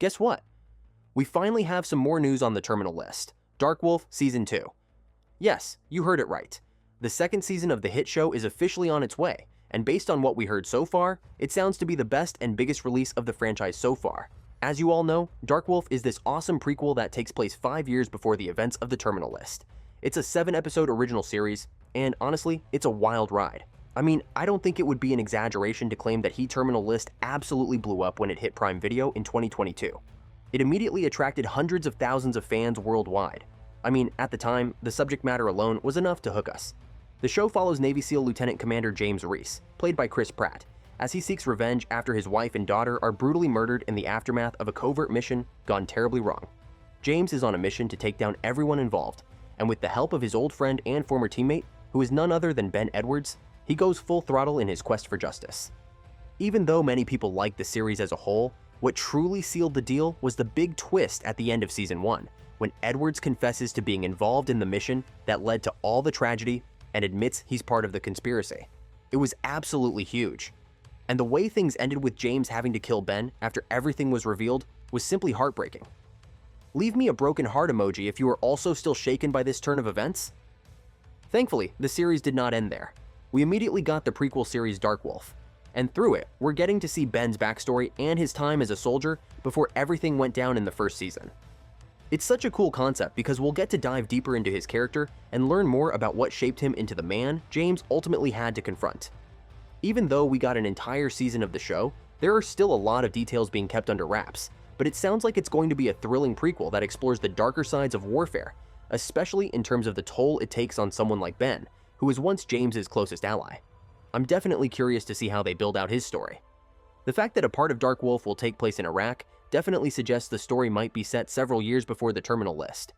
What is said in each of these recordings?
Guess what? We finally have some more news on the terminal list. Dark Wolf Season 2. Yes, you heard it right. The second season of the hit show is officially on its way, and based on what we heard so far, it sounds to be the best and biggest release of the franchise so far. As you all know, Dark Wolf is this awesome prequel that takes place 5 years before the events of the terminal list. It's a 7-episode original series, and honestly, it's a wild ride. I mean, I don't think it would be an exaggeration to claim that Heat Terminal List absolutely blew up when it hit Prime Video in 2022. It immediately attracted hundreds of thousands of fans worldwide. I mean, at the time, the subject matter alone was enough to hook us. The show follows Navy SEAL Lieutenant Commander James Reese, played by Chris Pratt, as he seeks revenge after his wife and daughter are brutally murdered in the aftermath of a covert mission gone terribly wrong. James is on a mission to take down everyone involved, and with the help of his old friend and former teammate, who is none other than Ben Edwards, he goes full throttle in his quest for justice. Even though many people liked the series as a whole, what truly sealed the deal was the big twist at the end of Season 1, when Edwards confesses to being involved in the mission that led to all the tragedy and admits he's part of the conspiracy. It was absolutely huge. And the way things ended with James having to kill Ben after everything was revealed was simply heartbreaking. Leave me a broken heart emoji if you are also still shaken by this turn of events. Thankfully, the series did not end there. We immediately got the prequel series Dark Wolf, and through it, we're getting to see Ben's backstory and his time as a soldier before everything went down in the first season. It's such a cool concept because we'll get to dive deeper into his character and learn more about what shaped him into the man James ultimately had to confront. Even though we got an entire season of the show, there are still a lot of details being kept under wraps, but it sounds like it's going to be a thrilling prequel that explores the darker sides of warfare, especially in terms of the toll it takes on someone like Ben, who was once James's closest ally. I'm definitely curious to see how they build out his story. The fact that a part of Dark Wolf will take place in Iraq definitely suggests the story might be set several years before the terminal list.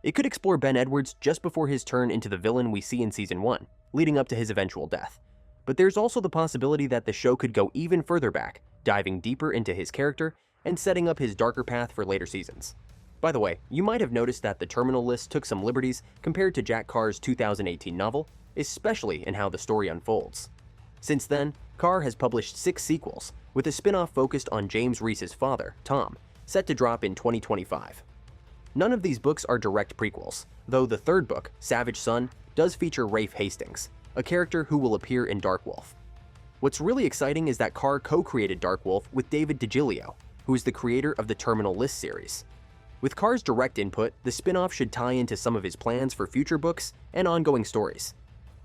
It could explore Ben Edwards just before his turn into the villain we see in Season 1, leading up to his eventual death. But there's also the possibility that the show could go even further back, diving deeper into his character and setting up his darker path for later seasons. By the way, you might have noticed that the terminal list took some liberties compared to Jack Carr's 2018 novel, especially in how the story unfolds. Since then, Carr has published 6 sequels, with a spin-off focused on James Reese's father, Tom, set to drop in 2025. None of these books are direct prequels, though the third book, Savage Son, does feature Rafe Hastings, a character who will appear in Dark Wolf. What's really exciting is that Carr co-created Dark Wolf with David DiGilio, who is the creator of the Terminal List series. With Carr's direct input, the spin-off should tie into some of his plans for future books and ongoing stories.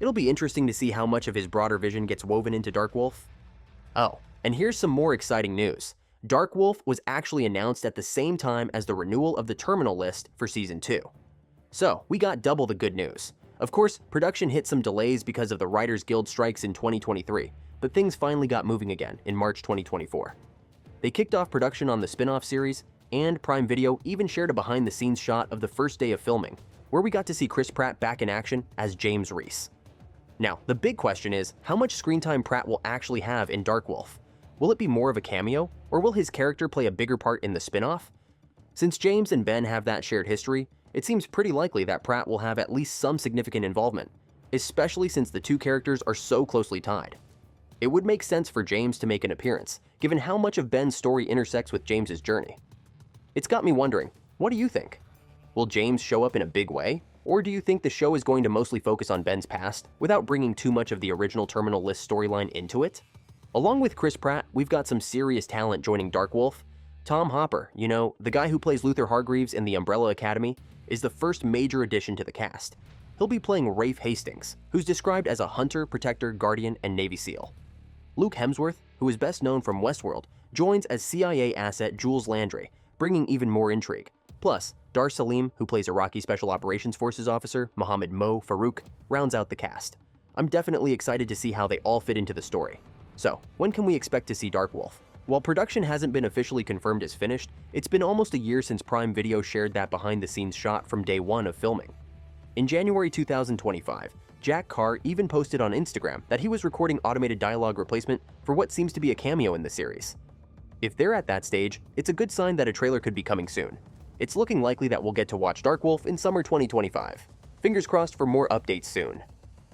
It'll be interesting to see how much of his broader vision gets woven into Dark Wolf. Oh, and here's some more exciting news. Dark Wolf was actually announced at the same time as the renewal of the terminal list for Season 2. So, we got double the good news. Of course, production hit some delays because of the Writers Guild strikes in 2023, but things finally got moving again in March 2024. They kicked off production on the spin-off series, and Prime Video even shared a behind-the-scenes shot of the first day of filming, where we got to see Chris Pratt back in action as James Reese. Now, the big question is, how much screen time Pratt will actually have in Dark Wolf? Will it be more of a cameo, or will his character play a bigger part in the spin-off? Since James and Ben have that shared history, it seems pretty likely that Pratt will have at least some significant involvement, especially since the two characters are so closely tied. It would make sense for James to make an appearance, given how much of Ben's story intersects with James's journey. It's got me wondering, what do you think? Will James show up in a big way? Or do you think the show is going to mostly focus on Ben's past, without bringing too much of the original Terminal List storyline into it? Along with Chris Pratt, we've got some serious talent joining Dark Wolf. Tom Hopper, the guy who plays Luther Hargreaves in The Umbrella Academy, is the first major addition to the cast. He'll be playing Rafe Hastings, who's described as a hunter, protector, guardian, and Navy SEAL. Luke Hemsworth, who is best known from Westworld, joins as CIA asset Jules Landry, bringing even more intrigue. Plus, Dar Salim, who plays Iraqi Special Operations Forces officer Mohammed Mo Farouk, rounds out the cast. I'm definitely excited to see how they all fit into the story. So, when can we expect to see Dark Wolf? While production hasn't been officially confirmed as finished, it's been almost a year since Prime Video shared that behind-the-scenes shot from day one of filming. In January 2025, Jack Carr even posted on Instagram that he was recording automated dialogue replacement for what seems to be a cameo in the series. If they're at that stage, it's a good sign that a trailer could be coming soon. It's looking likely that we'll get to watch Dark Wolf in summer 2025. Fingers crossed for more updates soon.